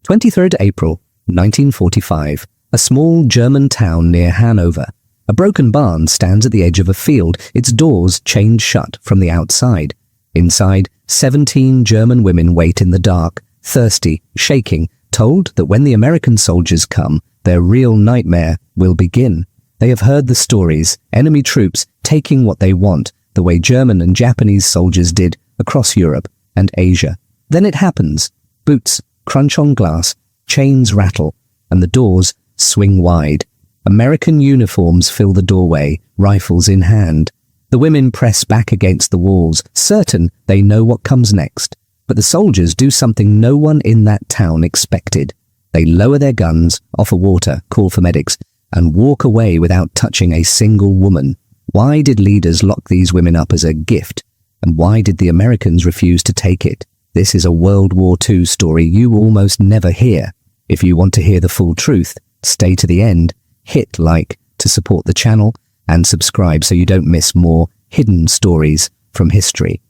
23rd April, 1945. A small German town near Hanover. A broken barn stands at the edge of a field, its doors chained shut from the outside. Inside, 17 German women wait in the dark, thirsty, shaking, told that when the American soldiers come, their real nightmare will begin. They have heard the stories, enemy troops taking what they want, the way German and Japanese soldiers did across Europe and Asia. Then it happens. Boots crunch on glass, chains rattle, and the doors swing wide. American uniforms fill the doorway, rifles in hand. The women press back against the walls, certain they know what comes next. But the soldiers do something no one in that town expected. They lower their guns, offer water, call for medics, and walk away without touching a single woman. Why did leaders lock these women up as a gift? And why did the Americans refuse to take it? This is a World War II story you almost never hear. If you want to hear the full truth, stay to the end, hit like to support the channel, and subscribe so you don't miss more hidden stories from history.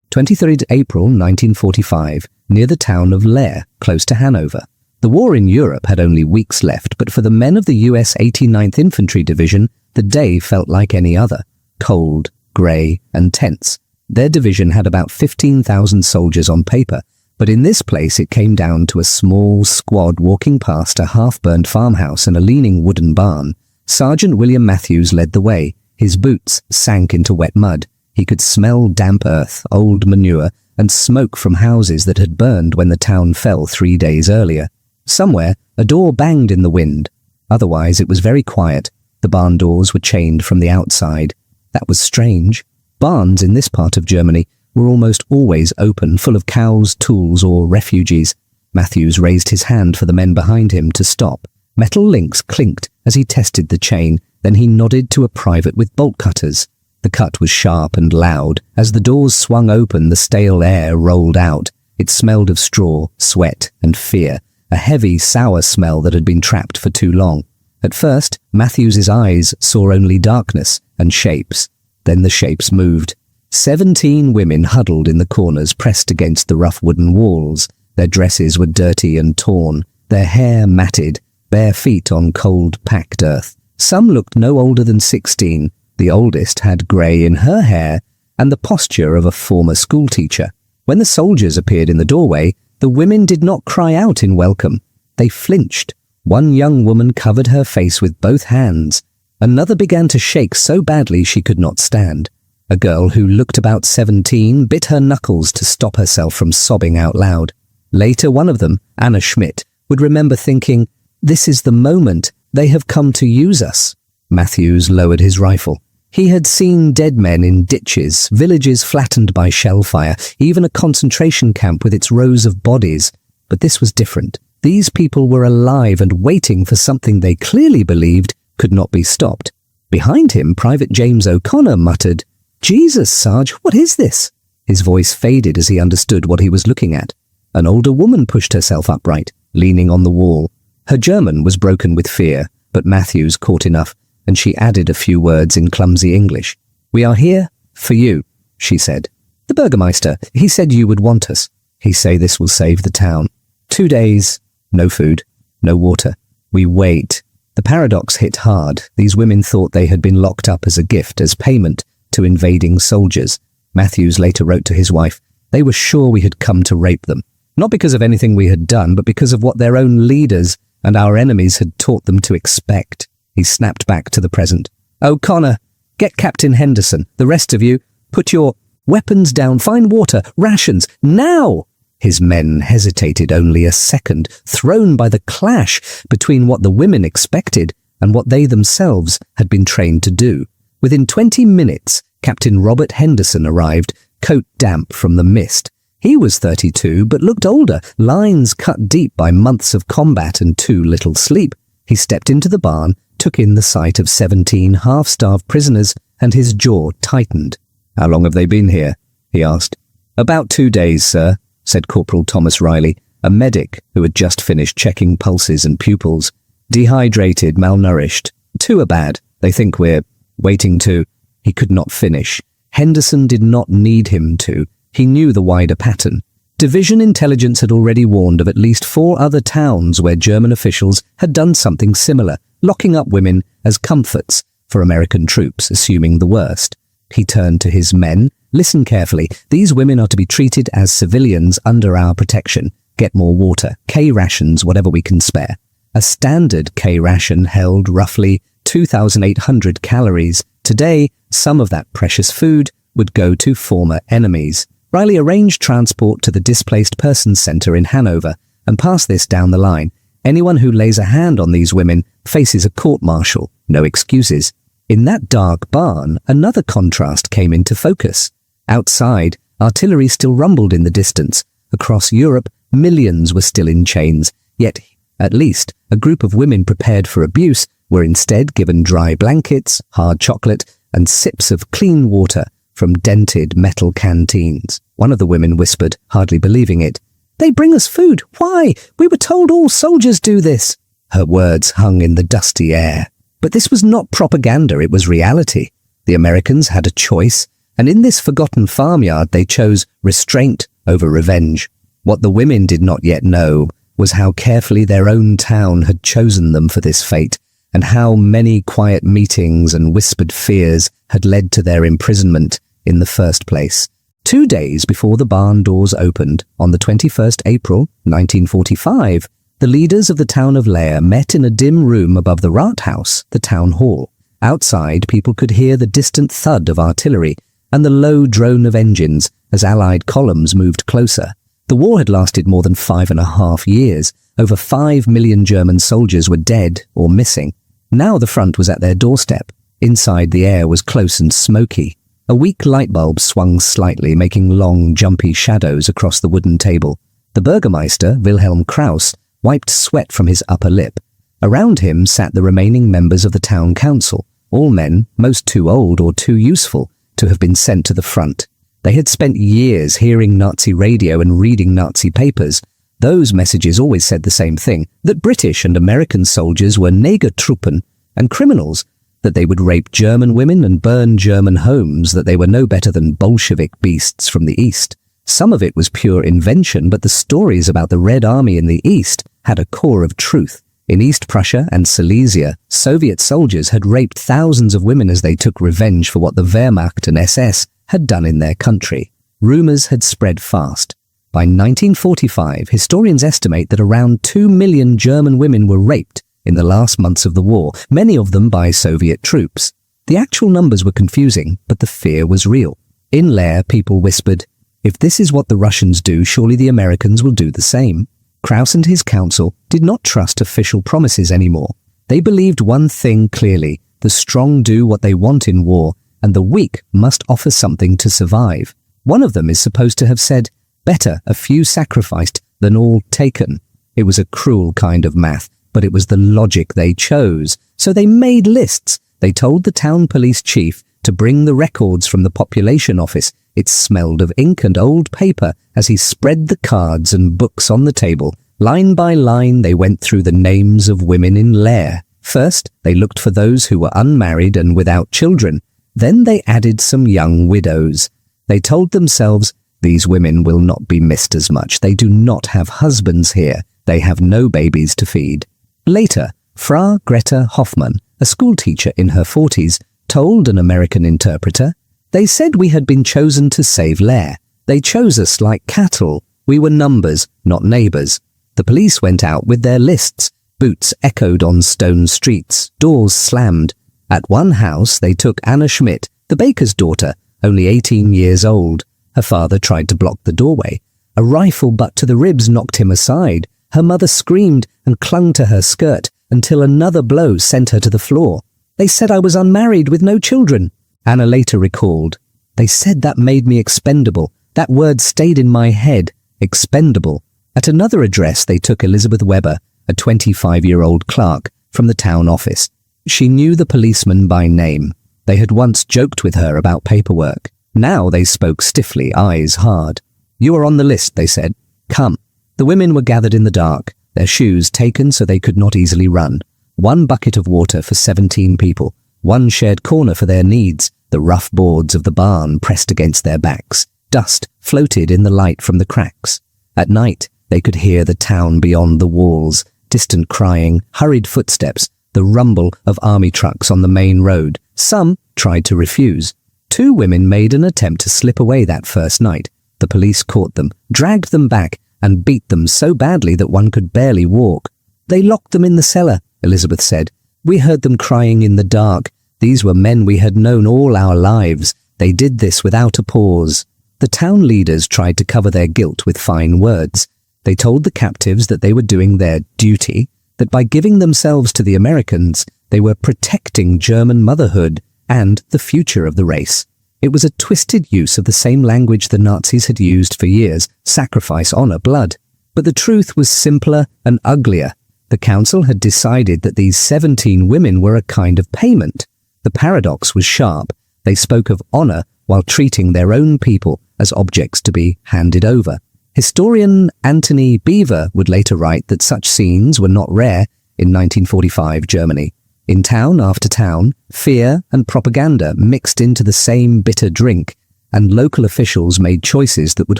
23rd April 1945, near the town of Leer, close to Hanover. The war in Europe had only weeks left, but for the men of the US 89th Infantry Division, the day felt like any other, cold, grey, and tense. Their division had about 15,000 soldiers on paper, but in this place it came down to a small squad walking past a half-burned farmhouse and a leaning wooden barn. Sergeant William Matthews led the way. His boots sank into wet mud. He could smell damp earth, old manure, and smoke from houses that had burned when the town fell 3 days earlier. Somewhere, a door banged in the wind. Otherwise, it was very quiet. The barn doors were chained from the outside. That was strange. Barns in this part of Germany were almost always open, full of cows, tools, or refugees. Matthews raised his hand for the men behind him to stop. Metal links clinked as he tested the chain, then he nodded to a private with bolt cutters. The cut was sharp and loud. As the doors swung open, the stale air rolled out. It smelled of straw, sweat, and fear, a heavy, sour smell that had been trapped for too long. At first, Matthews's eyes saw only darkness and shapes. Then the shapes moved. 17 women huddled in the corners, pressed against the rough wooden walls. Their dresses were dirty and torn, their hair matted, bare feet on cold, packed earth. Some looked no older than 16. The oldest had grey in her hair and the posture of a former schoolteacher. When the soldiers appeared in the doorway, the women did not cry out in welcome. They flinched. One young woman covered her face with both hands. Another began to shake so badly she could not stand. A girl who looked about 17 bit her knuckles to stop herself from sobbing out loud. Later, one of them, Anna Schmidt, would remember thinking, "This is the moment. They have come to use us." Matthews lowered his rifle. He had seen dead men in ditches, villages flattened by shell fire, even a concentration camp with its rows of bodies. But this was different. These people were alive and waiting for something they clearly believed could not be stopped. Behind him, Private James O'Connor muttered, "Jesus, Sarge, what is this?" His voice faded as he understood what he was looking at. An older woman pushed herself upright, leaning on the wall. Her German was broken with fear, but Matthews caught enough, and she added a few words in clumsy English. "We are here for you," she said. "The Burgermeister, he said you would want us. He say this will save the town. 2 days, no food, no water. We wait." The paradox hit hard. These women thought they had been locked up as a gift, as payment to invading soldiers. Matthews later wrote to his wife, "They were sure we had come to rape them. Not because of anything we had done, but because of what their own leaders and our enemies had taught them to expect." He snapped back to the present. "O'Connor, get Captain Henderson. The rest of you, put your weapons down, find water, rations, now!" His men hesitated only a second, thrown by the clash between what the women expected and what they themselves had been trained to do. Within 20 minutes, Captain Robert Henderson arrived, coat damp from the mist. He was 32, but looked older, lines cut deep by months of combat and too little sleep. He stepped into the barn, took in the sight of 17 half-starved prisoners, and his jaw tightened. "How long have they been here?" he asked. "About 2 days, sir," said Corporal Thomas Riley, a medic who had just finished checking pulses and pupils. "Dehydrated, malnourished. 2 are bad. They think we're waiting to—" He could not finish. Henderson did not need him to. He knew the wider pattern. Division intelligence had already warned of at least 4 other towns where German officials had done something similar, locking up women as comforts for American troops, assuming the worst. He turned to his men. Listen carefully. These women are to be treated as civilians under our protection. Get more water, K rations, whatever we can spare. A standard K ration held roughly 2,800 calories. Today, some of that precious food would go to former enemies. Riley arranged transport to the Displaced Persons Center in Hanover and passed this down the line. Anyone who lays a hand on these women faces a court-martial. No excuses. In that dark barn, another contrast came into focus. Outside, artillery still rumbled in the distance. Across Europe, millions were still in chains. Yet, at least, a group of women prepared for abuse were instead given dry blankets, hard chocolate, and sips of clean water from dented metal canteens. One of the women whispered, hardly believing it, "They bring us food. Why? We were told all soldiers do this." Her words hung in the dusty air. But this was not propaganda, it was reality. The Americans had a choice, and in this forgotten farmyard they chose restraint over revenge. What the women did not yet know was how carefully their own town had chosen them for this fate, and how many quiet meetings and whispered fears had led to their imprisonment in the first place. 2 days before the barn doors opened, on the 21st April, 1945, the leaders of the town of Leer met in a dim room above the Rathaus, the town hall. Outside, people could hear the distant thud of artillery and the low drone of engines as Allied columns moved closer. The war had lasted more than 5.5 years. Over 5 million German soldiers were dead or missing. Now the front was at their doorstep. Inside, the air was close and smoky. A weak light bulb swung slightly, making long, jumpy shadows across the wooden table. The Burgermeister, Wilhelm Kraus, wiped sweat from his upper lip. Around him sat the remaining members of the town council, all men, most too old or too useful to have been sent to the front. They had spent years hearing Nazi radio and reading Nazi papers. Those messages always said the same thing, that British and American soldiers were Negertruppen and criminals, that they would rape German women and burn German homes, that they were no better than Bolshevik beasts from the East. Some of it was pure invention, but the stories about the Red Army in the East had a core of truth. In East Prussia and Silesia, Soviet soldiers had raped thousands of women as they took revenge for what the Wehrmacht and SS had done in their country. Rumors had spread fast. By 1945, historians estimate that around 2 million German women were raped in the last months of the war, many of them by Soviet troops. The actual numbers were confusing, but the fear was real. In Leer, people whispered, "If this is what the Russians do, surely the Americans will do the same." Kraus and his council did not trust official promises anymore. They believed one thing clearly: the strong do what they want in war, and the weak must offer something to survive. One of them is supposed to have said, "Better a few sacrificed than all taken." It was a cruel kind of math, but it was the logic they chose. So they made lists. They told the town police chief to bring the records from the population office. It smelled of ink and old paper as he spread the cards and books on the table. Line by line, they went through the names of women in Leer. First, they looked for those who were unmarried and without children. Then they added some young widows. They told themselves, these women will not be missed as much. They do not have husbands here. They have no babies to feed. Later, Frau Greta Hoffmann, a schoolteacher in her 40s, told an American interpreter, "They said we had been chosen to save Leer. They chose us like cattle. We were numbers, not neighbors." The police went out with their lists. Boots echoed on stone streets. Doors slammed. At one house, they took Anna Schmidt, the baker's daughter, only 18 years old. Her father tried to block the doorway. A rifle butt to the ribs knocked him aside. Her mother screamed and clung to her skirt until another blow sent her to the floor. "They said I was unmarried with no children." Anna later recalled, "They said that made me expendable. That word stayed in my head, expendable." At another address, they took Elizabeth Weber, a 25-year-old clerk, from the town office. She knew the policeman by name. They had once joked with her about paperwork. Now they spoke stiffly, eyes hard. "You are on the list," they said. "Come." The women were gathered in the dark, their shoes taken so they could not easily run. 1 bucket of water for 17 people, 1 shared corner for their needs, the rough boards of the barn pressed against their backs. Dust floated in the light from the cracks. At night, they could hear the town beyond the walls, distant crying, hurried footsteps, the rumble of army trucks on the main road. Some tried to refuse. 2 women made an attempt to slip away that first night. The police caught them, dragged them back, and beat them so badly that one could barely walk. "They locked them in the cellar," Elizabeth said. "We heard them crying in the dark. These were men we had known all our lives. They did this without a pause." The town leaders tried to cover their guilt with fine words. They told the captives that they were doing their duty, that by giving themselves to the Americans, they were protecting German motherhood and the future of the race. It was a twisted use of the same language the Nazis had used for years: sacrifice, honor, blood. But the truth was simpler and uglier. The council had decided that these 17 women were a kind of payment. The paradox was sharp. They spoke of honor while treating their own people as objects to be handed over. Historian Anthony Beaver would later write that such scenes were not rare in 1945 Germany. In town after town, fear and propaganda mixed into the same bitter drink, and local officials made choices that would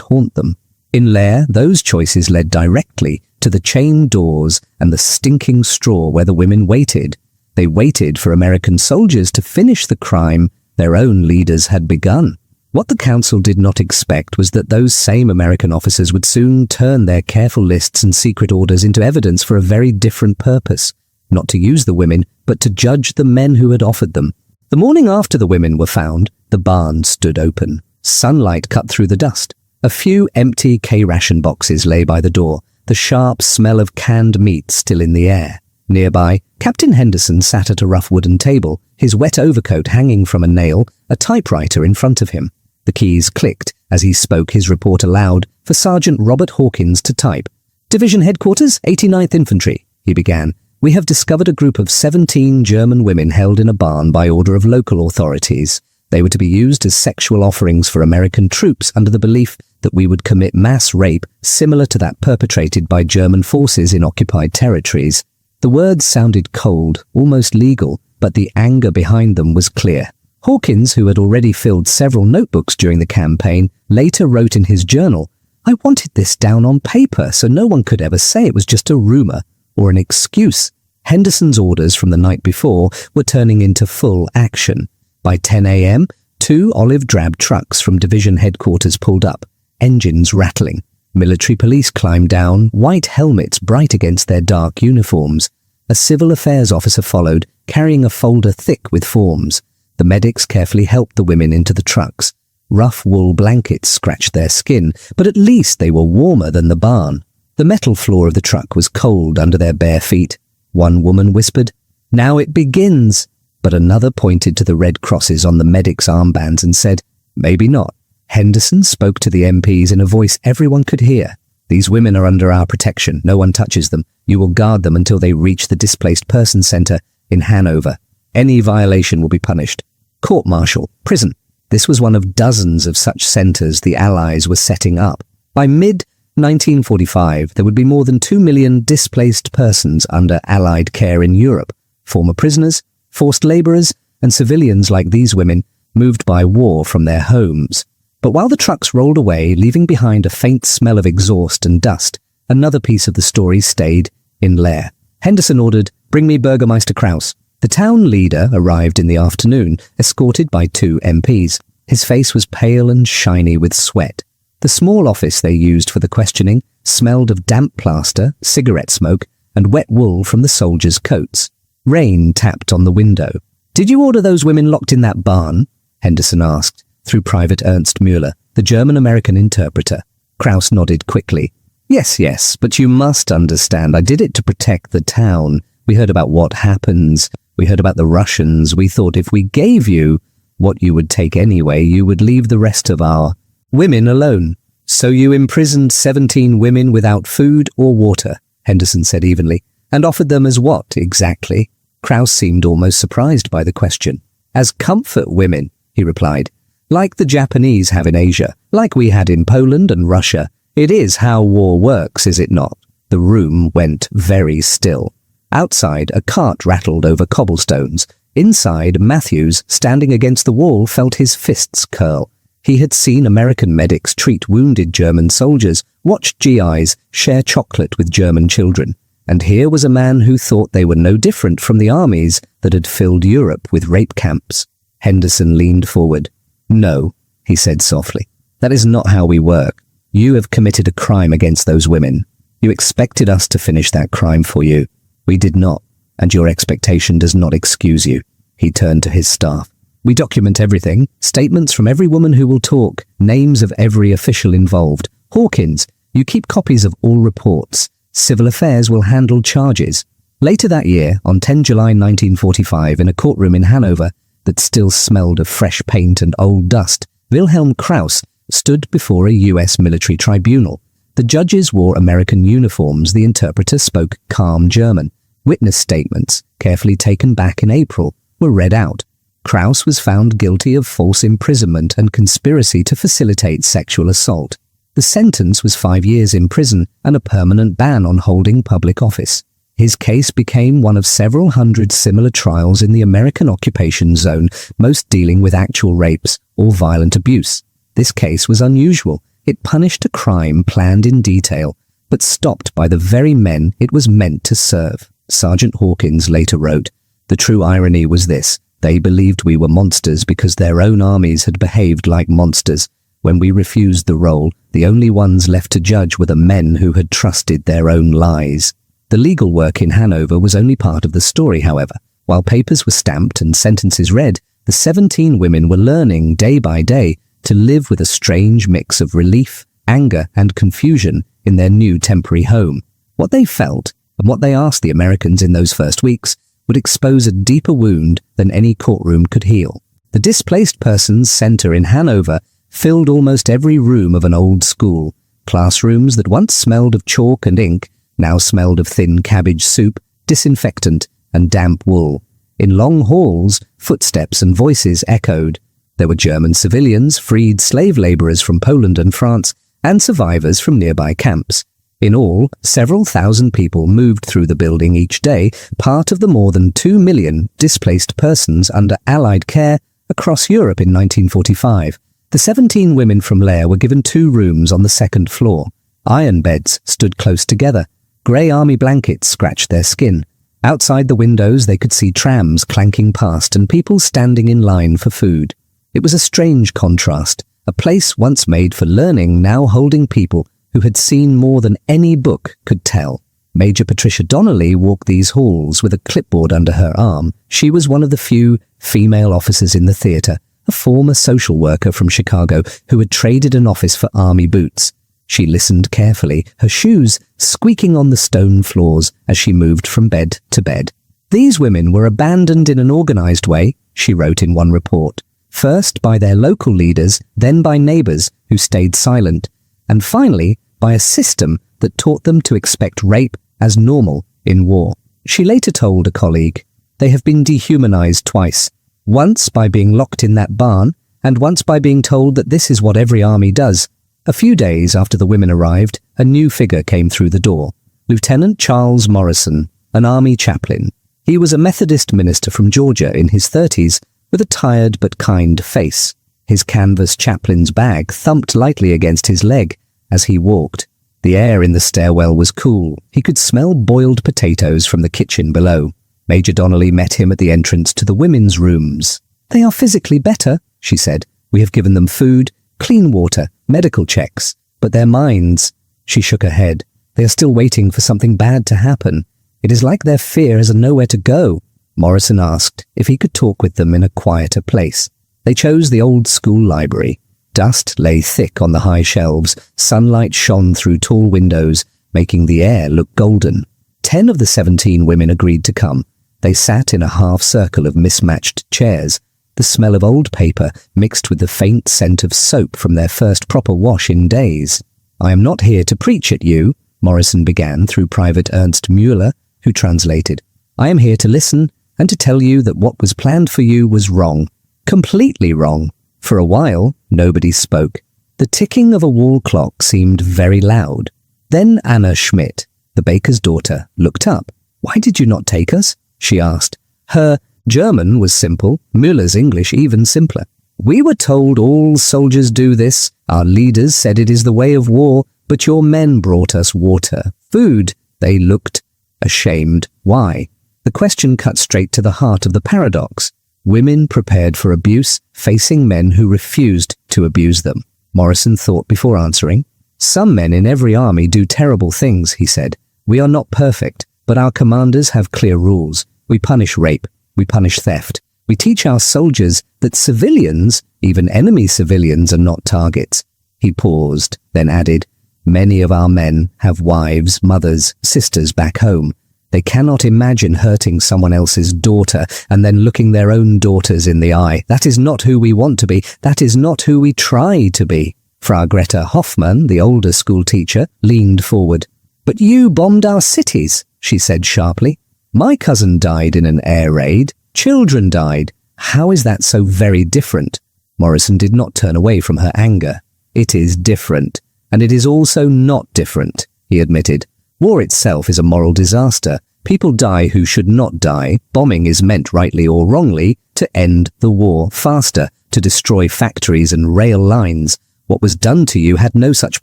haunt them. In Leer, those choices led directly to the chained doors and the stinking straw where the women waited. They waited for American soldiers to finish the crime their own leaders had begun. What the council did not expect was that those same American officers would soon turn their careful lists and secret orders into evidence for a very different purpose: not to use the women, but to judge the men who had offered them. The morning after the women were found, the barn stood open. Sunlight cut through the dust. A few empty K-ration boxes lay by the door, the sharp smell of canned meat still in the air. Nearby, Captain Henderson sat at a rough wooden table, his wet overcoat hanging from a nail, a typewriter in front of him. The keys clicked as he spoke his report aloud for Sergeant Robert Hawkins to type. "Division Headquarters, 89th Infantry," he began. "We have discovered a group of 17 German women held in a barn by order of local authorities. They were to be used as sexual offerings for American troops under the belief that we would commit mass rape similar to that perpetrated by German forces in occupied territories." The words sounded cold, almost legal, but the anger behind them was clear. Hawkins, who had already filled several notebooks during the campaign, later wrote in his journal, "I wanted this down on paper so no one could ever say it was just a rumor or an excuse." Henderson's orders from the night before were turning into full action. By 10 a.m., 2 olive-drab trucks from division headquarters pulled up, engines rattling. Military police climbed down, white helmets bright against their dark uniforms. A civil affairs officer followed, carrying a folder thick with forms. The medics carefully helped the women into the trucks. Rough wool blankets scratched their skin, but at least they were warmer than the barn. The metal floor of the truck was cold under their bare feet. One woman whispered, "Now it begins," but another pointed to the red crosses on the medics' armbands and said, "Maybe not." Henderson spoke to the MPs in a voice everyone could hear. "These women are under our protection. No one touches them. You will guard them until they reach the Displaced Persons Center in Hanover. Any violation will be punished. Court-martial, prison." This was one of dozens of such centers the Allies were setting up. By mid-1945, there would be more than 2 million displaced persons under Allied care in Europe, former prisoners, forced laborers, and civilians like these women moved by war from their homes. But while the trucks rolled away, leaving behind a faint smell of exhaust and dust, another piece of the story stayed in Leer. Henderson ordered, "Bring me Burgermeister Kraus." The town leader arrived in the afternoon, escorted by 2 MPs. His face was pale and shiny with sweat. The small office they used for the questioning smelled of damp plaster, cigarette smoke, and wet wool from the soldiers' coats. Rain tapped on the window. "Did you order those women locked in that barn?" Henderson asked, through Private Ernst Müller, the German-American interpreter. Kraus nodded quickly. Yes, but you must understand, I did it to protect the town. We heard about what happens. We heard about the Russians. We thought if we gave you what you would take anyway, you would leave the rest of our women alone. So you imprisoned 17 women without food or water," Henderson said evenly. "And offered them as what, exactly?" Kraus seemed almost surprised by the question. "As comfort women," he replied. "Like the Japanese have in Asia, like we had in Poland and Russia. It is how war works, is it not?" The room went very still. Outside, a cart rattled over cobblestones. Inside, Matthews, standing against the wall, felt his fists curl. He had seen American medics treat wounded German soldiers, watched GIs share chocolate with German children, and here was a man who thought they were no different from the armies that had filled Europe with rape camps. Henderson leaned forward. "No," he said softly. "That is not how we work. You have committed a crime against those women. You expected us to finish that crime for you. We did not, and your expectation does not excuse you." He turned to his staff. "We document everything, statements from every woman who will talk, names of every official involved. Hawkins, you keep copies of all reports. Civil Affairs will handle charges." Later that year, on 10 July 1945, in a courtroom in Hanover that still smelled of fresh paint and old dust, Wilhelm Krauss stood before a U.S. military tribunal. The judges wore American uniforms. The interpreter spoke calm German. Witness statements, carefully taken back in April, were read out. Krauss was found guilty of false imprisonment and conspiracy to facilitate sexual assault. The sentence was 5 years in prison and a permanent ban on holding public office. His case became one of several hundred similar trials in the American occupation zone, most dealing with actual rapes or violent abuse. This case was unusual. It punished a crime planned in detail, but stopped by the very men it was meant to serve. Sergeant Hawkins later wrote, "The true irony was this. They believed we were monsters because their own armies had behaved like monsters. When we refused the role, the only ones left to judge were the men who had trusted their own lies." The legal work in Hanover was only part of the story, however. While papers were stamped and sentences read, the 17 women were learning day by day to live with a strange mix of relief, anger, and confusion in their new temporary home. What they felt, and what they asked the Americans in those first weeks, would expose a deeper wound than any courtroom could heal. The Displaced Persons Center in Hanover filled almost every room of an old school. Classrooms that once smelled of chalk and ink now smelled of thin cabbage soup, disinfectant, and damp wool. In long halls, footsteps and voices echoed. There were German civilians, freed slave laborers from Poland and France, and survivors from nearby camps. In all, several thousand people moved through the building each day, part of the more than 2 million displaced persons under Allied care across Europe in 1945. The 17 women from Lair were given 2 rooms on the second floor. Iron beds stood close together. Grey army blankets scratched their skin. Outside the windows they could see trams clanking past and people standing in line for food. It was a strange contrast, a place once made for learning now holding people who had seen more than any book could tell. Major Patricia Donnelly walked these halls with a clipboard under her arm. She was one of the few female officers in the theatre, a former social worker from Chicago who had traded an office for army boots. She listened carefully, her shoes squeaking on the stone floors as she moved from bed to bed. These women were abandoned in an organized way, she wrote in one report, first by their local leaders, then by neighbors who stayed silent, and finally by a system that taught them to expect rape as normal in war. She later told a colleague, "They have been dehumanized twice, once by being locked in that barn, and once by being told that this is what every army does." A few days after the women arrived, a new figure came through the door. Lieutenant Charles Morrison, an army chaplain. He was a Methodist minister from Georgia in his 30s, with a tired but kind face. His canvas chaplain's bag thumped lightly against his leg as he walked. The air in the stairwell was cool. He could smell boiled potatoes from the kitchen below. Major Donnelly met him at the entrance to the women's rooms. "They are physically better," she said. "We have given them food, clean water, medical checks, but their minds..." She shook her head. "They are still waiting for something bad to happen. It is like their fear has nowhere to go." Morrison asked if he could talk with them in a quieter place. They chose the old school library. Dust lay thick on the high shelves. Sunlight shone through tall windows, making the air look golden. 10 of the 17 women agreed to come. They sat in a half circle of mismatched chairs. The smell of old paper mixed with the faint scent of soap from their first proper wash in days. "I am not here to preach at you," Morrison began through Private Ernst Mueller, who translated. "I am here to listen and to tell you that what was planned for you was wrong. Completely wrong." For a while, nobody spoke. The ticking of a wall clock seemed very loud. Then Anna Schmidt, the baker's daughter, looked up. "Why did you not take us?" she asked. Her German was simple, Müller's English even simpler. "We were told all soldiers do this. Our leaders said it is the way of war, but your men brought us water, food." They looked ashamed. Why? The question cut straight to the heart of the paradox. Women prepared for abuse, facing men who refused to abuse them. Morrison thought before answering. "Some men in every army do terrible things," he said. "We are not perfect, but our commanders have clear rules. We punish rape. We punish theft. We teach our soldiers that civilians, even enemy civilians, are not targets." He paused, then added, "Many of our men have wives, mothers, sisters back home. They cannot imagine hurting someone else's daughter and then looking their own daughters in the eye. That is not who we want to be. That is not who we try to be." Frau Greta Hoffmann, the older school teacher, leaned forward. "But you bombed our cities," she said sharply. "My cousin died in an air raid. Children died. How is that so very different?" Morrison did not turn away from her anger. "It is different, and it is also not different," he admitted. "War itself is a moral disaster. People die who should not die. Bombing is meant, rightly or wrongly, to end the war faster, to destroy factories and rail lines. What was done to you had no such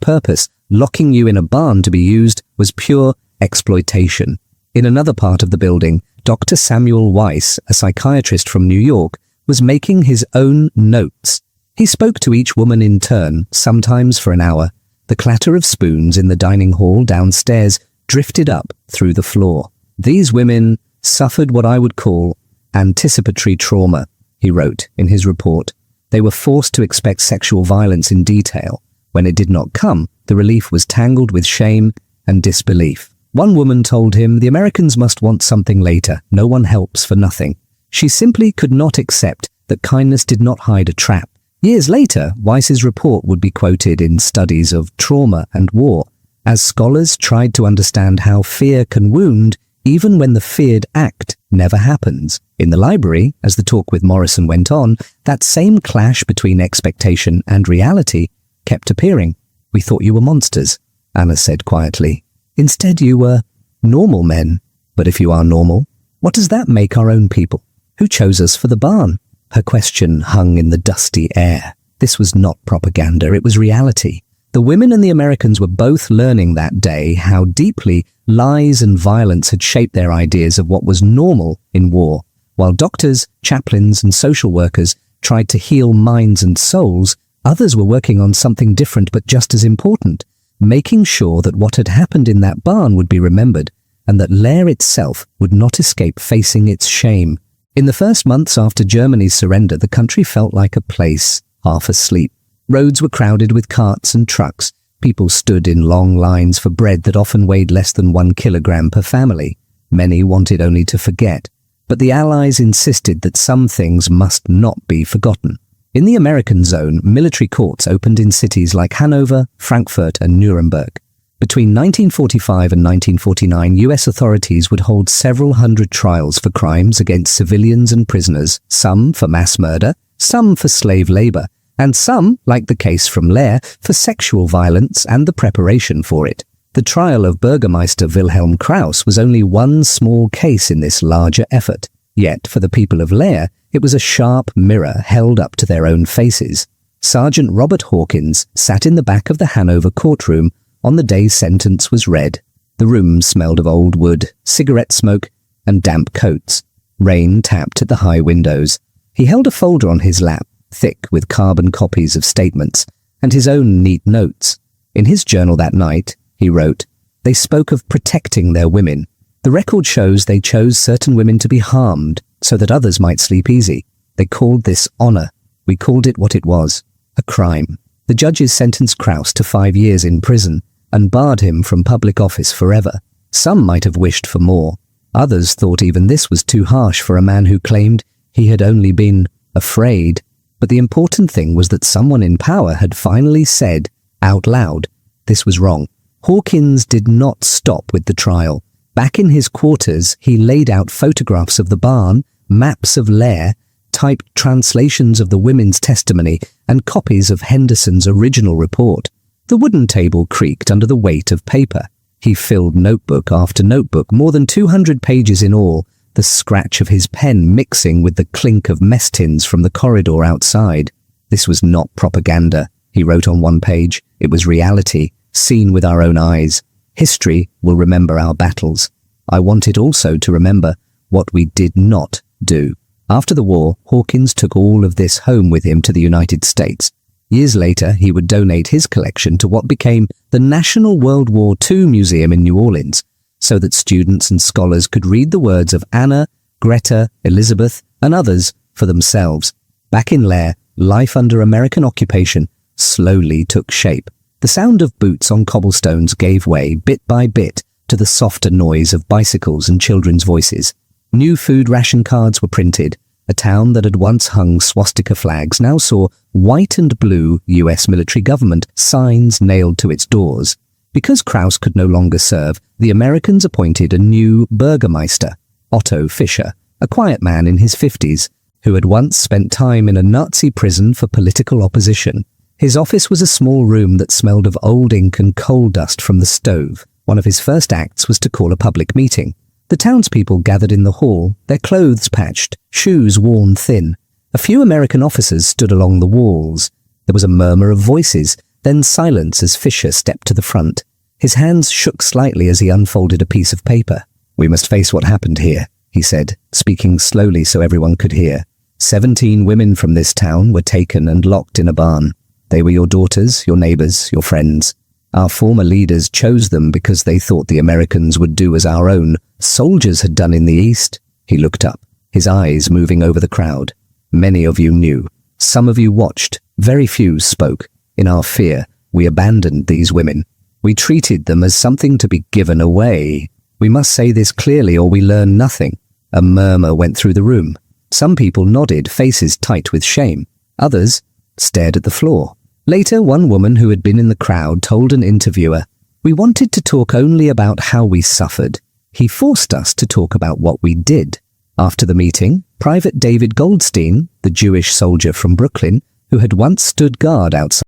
purpose. Locking you in a barn to be used was pure exploitation." In another part of the building, Dr. Samuel Weiss, a psychiatrist from New York, was making his own notes. He spoke to each woman in turn, sometimes for an hour. The clatter of spoons in the dining hall downstairs drifted up through the floor. "These women suffered what I would call anticipatory trauma," he wrote in his report. "They were forced to expect sexual violence in detail. When it did not come, the relief was tangled with shame and disbelief. One woman told him the Americans must want something later. No one helps for nothing. She simply could not accept that kindness did not hide a trap. Years later, Weiss's report would be quoted in studies of trauma and war, as scholars tried to understand how fear can wound even when the feared act never happens. In the library, as the talk with Morrison went on, that same clash between expectation and reality kept appearing. "We thought you were monsters," Anna said quietly. "Instead you were normal men. But if you are normal, what does that make our own people? Who chose us for the barn?" Her question hung in the dusty air. This was not propaganda, it was reality. The women and the Americans were both learning that day how deeply lies and violence had shaped their ideas of what was normal in war. While doctors, chaplains, and social workers tried to heal minds and souls, others were working on something different but just as important, making sure that what had happened in that barn would be remembered, and that Lair itself would not escape facing its shame. In the first months after Germany's surrender, the country felt like a place half asleep. Roads were crowded with carts and trucks. People stood in long lines for bread that often weighed less than 1 kilogram per family. Many wanted only to forget, but the Allies insisted that some things must not be forgotten. In the American zone, military courts opened in cities like Hanover, Frankfurt, and Nuremberg. Between 1945 and 1949, US authorities would hold several hundred trials for crimes against civilians and prisoners, some for mass murder, some for slave labor, and some, like the case from Lair, for sexual violence and the preparation for it. The trial of Burgermeister Wilhelm Krauss was only one small case in this larger effort. Yet, for the people of Lair, it was a sharp mirror held up to their own faces. Sergeant Robert Hawkins sat in the back of the Hanover courtroom on the day sentence was read. The room smelled of old wood, cigarette smoke, and damp coats. Rain tapped at the high windows. He held a folder on his lap, thick with carbon copies of statements, and his own neat notes. In his journal that night, he wrote, "They spoke of protecting their women. The record shows they chose certain women to be harmed so that others might sleep easy. They called this honor. We called it what it was, a crime." The judges sentenced Krauss to 5 years in prison and barred him from public office forever. Some might have wished for more. Others thought even this was too harsh for a man who claimed he had only been afraid. But the important thing was that someone in power had finally said, out loud, this was wrong. Hawkins did not stop with the trial. Back in his quarters, he laid out photographs of the barn, maps of Lair, typed translations of the women's testimony, and copies of Henderson's original report. The wooden table creaked under the weight of paper. He filled notebook after notebook, more than 200 pages in all, the scratch of his pen mixing with the clink of mess tins from the corridor outside. This was not propaganda, he wrote on one page. It was reality, seen with our own eyes. History will remember our battles. I want it also to remember what we did not do. After the war, Hawkins took all of this home with him to the United States. Years later, he would donate his collection to what became the National World War II Museum in New Orleans, so that students and scholars could read the words of Anna, Greta, Elizabeth, and others for themselves. Back in Lair, life under American occupation slowly took shape. The sound of boots on cobblestones gave way, bit by bit, to the softer noise of bicycles and children's voices. New food ration cards were printed. A town that had once hung swastika flags now saw white and blue U.S. military government signs nailed to its doors. Because Krauss could no longer serve, the Americans appointed a new burgomeister, Otto Fischer, a quiet man in his 50s, who had once spent time in a Nazi prison for political opposition. His office was a small room that smelled of old ink and coal dust from the stove. One of his first acts was to call a public meeting. The townspeople gathered in the hall, their clothes patched, shoes worn thin. A few American officers stood along the walls. There was a murmur of voices, then silence as Fischer stepped to the front. His hands shook slightly as he unfolded a piece of paper. "We must face what happened here," he said, speaking slowly so everyone could hear. 17 women from this town were taken and locked in a barn. They were your daughters, your neighbors, your friends. Our former leaders chose them because they thought the Americans would do as our own soldiers had done in the East. He looked up, his eyes moving over the crowd. Many of you knew. Some of you watched. Very few spoke. In our fear, we abandoned these women. We treated them as something to be given away. We must say this clearly or we learn nothing. A murmur went through the room. Some people nodded, faces tight with shame. Others stared at the floor. Later, one woman who had been in the crowd told an interviewer, "We wanted to talk only about how we suffered. He forced us to talk about what we did." After the meeting, Private David Goldstein, the Jewish soldier from Brooklyn, who had once stood guard outside,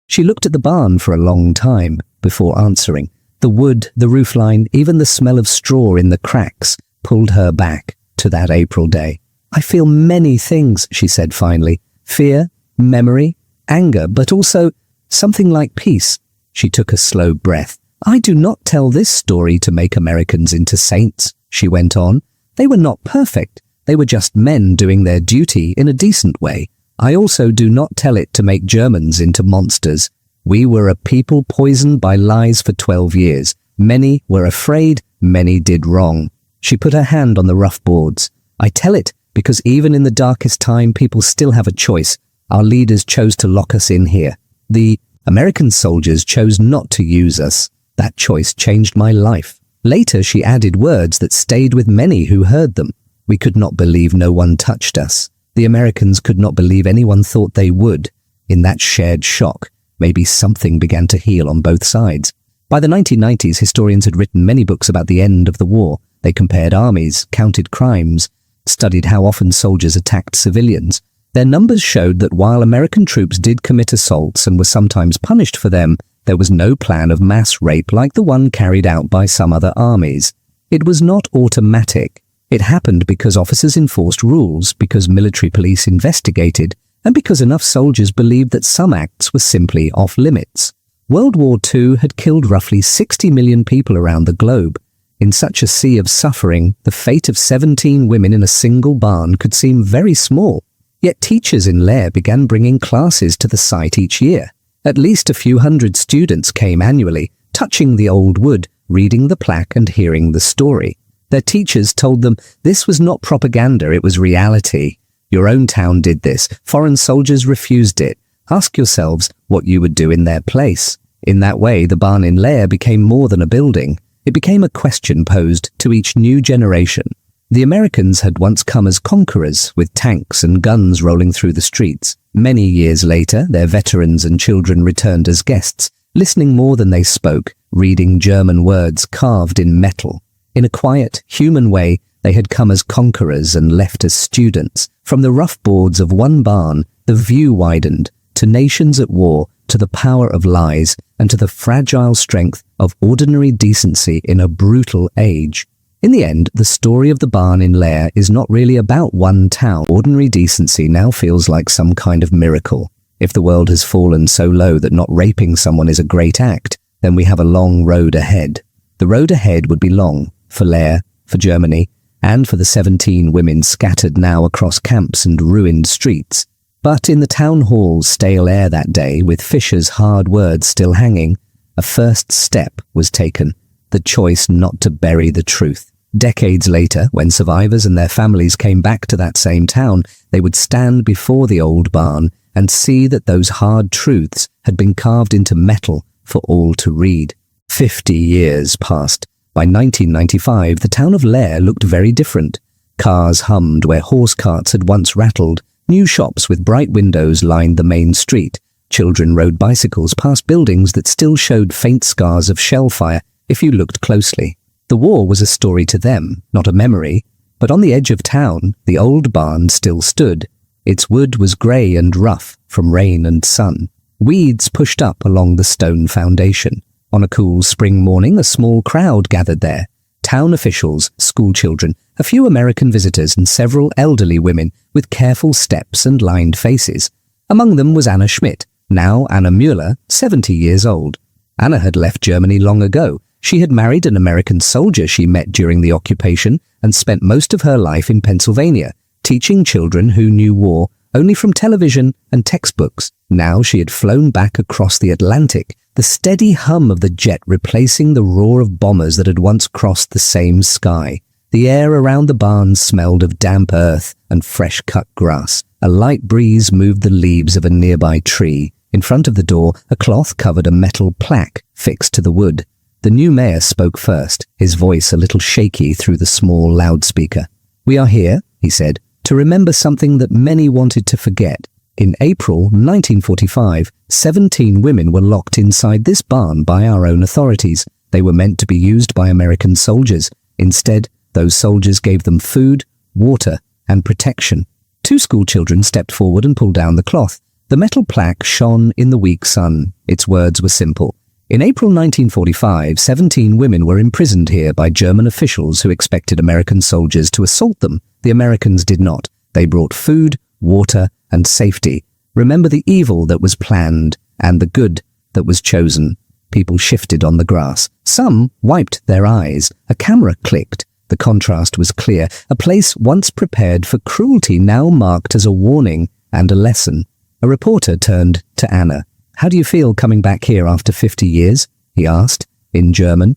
she looked at the barn for a long time before answering. The wood, the roofline, even the smell of straw in the cracks pulled her back to that April day. "I feel many things," she said finally. "Fear, memory, anger, but also something like peace." She took a slow breath. "I do not tell this story to make Americans into saints," she went on. "They were not perfect. They were just men doing their duty in a decent way. I also do not tell it to make Germans into monsters. We were a people poisoned by lies for 12 years. Many were afraid, many did wrong." She put her hand on the rough boards. "I tell it because even in the darkest time, people still have a choice. Our leaders chose to lock us in here. The American soldiers chose not to use us. That choice changed my life." Later, she added words that stayed with many who heard them. "We could not believe no one touched us. The Americans could not believe anyone thought they would. In that shared shock, maybe something began to heal on both sides." By the 1990s, historians had written many books about the end of the war. They compared armies, counted crimes, studied how often soldiers attacked civilians. Their numbers showed that while American troops did commit assaults and were sometimes punished for them, there was no plan of mass rape like the one carried out by some other armies. It was not automatic. It happened because officers enforced rules, because military police investigated, and because enough soldiers believed that some acts were simply off limits. World War II had killed roughly 60 million people around the globe. In such a sea of suffering, the fate of 17 women in a single barn could seem very small. Yet teachers in Lair began bringing classes to the site each year. At least a few hundred students came annually, touching the old wood, reading the plaque and hearing the story. Their teachers told them this was not propaganda, it was reality. Your own town did this. Foreign soldiers refused it. Ask yourselves what you would do in their place. In that way, the barn in Lair became more than a building. It became a question posed to each new generation. The Americans had once come as conquerors, with tanks and guns rolling through the streets. Many years later, their veterans and children returned as guests, listening more than they spoke, reading German words carved in metal. In a quiet, human way, they had come as conquerors and left as students. From the rough boards of one barn, the view widened to nations at war, to the power of lies, and to the fragile strength of ordinary decency in a brutal age. In the end, the story of the barn in Leer is not really about one town. Ordinary decency now feels like some kind of miracle. If the world has fallen so low that not raping someone is a great act, then we have a long road ahead. The road ahead would be long, for Leer, for Germany, and for the 17 women scattered now across camps and ruined streets. But in the town hall's stale air that day, with Fischer's hard words still hanging, a first step was taken, the choice not to bury the truth. Decades later, when survivors and their families came back to that same town, they would stand before the old barn and see that those hard truths had been carved into metal for all to read. 50 years passed. By 1995, the town of Leer looked very different. Cars hummed where horse carts had once rattled. New shops with bright windows lined the main street. Children rode bicycles past buildings that still showed faint scars of shell fire if you looked closely. The war was a story to them, not a memory, but on the edge of town, the old barn still stood. Its wood was grey and rough from rain and sun. Weeds pushed up along the stone foundation. On a cool spring morning, a small crowd gathered there. Town officials, schoolchildren, a few American visitors, and several elderly women with careful steps and lined faces. Among them was Anna Schmidt, now Anna Müller, 70 years old. Anna had left Germany long ago. She had married an American soldier she met during the occupation and spent most of her life in Pennsylvania, teaching children who knew war only from television and textbooks. Now she had flown back across the Atlantic, the steady hum of the jet replacing the roar of bombers that had once crossed the same sky. The air around the barn smelled of damp earth and fresh-cut grass. A light breeze moved the leaves of a nearby tree. In front of the door, a cloth covered a metal plaque fixed to the wood. The new mayor spoke first, his voice a little shaky through the small loudspeaker. "We are here," he said, "to remember something that many wanted to forget. In April 1945, 17 women were locked inside this barn by our own authorities. They were meant to be used by American soldiers. Instead, those soldiers gave them food, water, and protection." 2 schoolchildren stepped forward and pulled down the cloth. The metal plaque shone in the weak sun. Its words were simple. In April 1945, 17 women were imprisoned here by German officials who expected American soldiers to assault them. The Americans did not. They brought food, water, and safety. Remember the evil that was planned and the good that was chosen. People shifted on the grass. Some wiped their eyes. A camera clicked. The contrast was clear. A place once prepared for cruelty now marked as a warning and a lesson. A reporter turned to Anna. "How do you feel coming back here after 50 years? He asked, in German.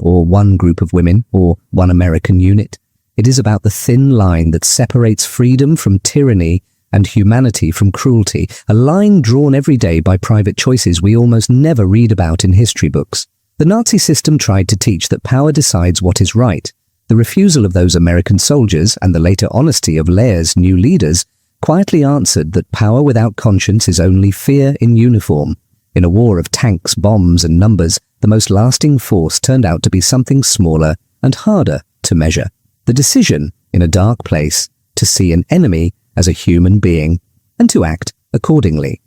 Or one group of women, or one American unit. It is about the thin line that separates freedom from tyranny and humanity from cruelty, a line drawn every day by private choices we almost never read about in history books. The Nazi system tried to teach that power decides what is right. The refusal of those American soldiers and the later honesty of Leer's new leaders quietly answered that power without conscience is only fear in uniform. In a war of tanks, bombs, and numbers, the most lasting force turned out to be something smaller and harder to measure. The decision, in a dark place, to see an enemy as a human being and to act accordingly.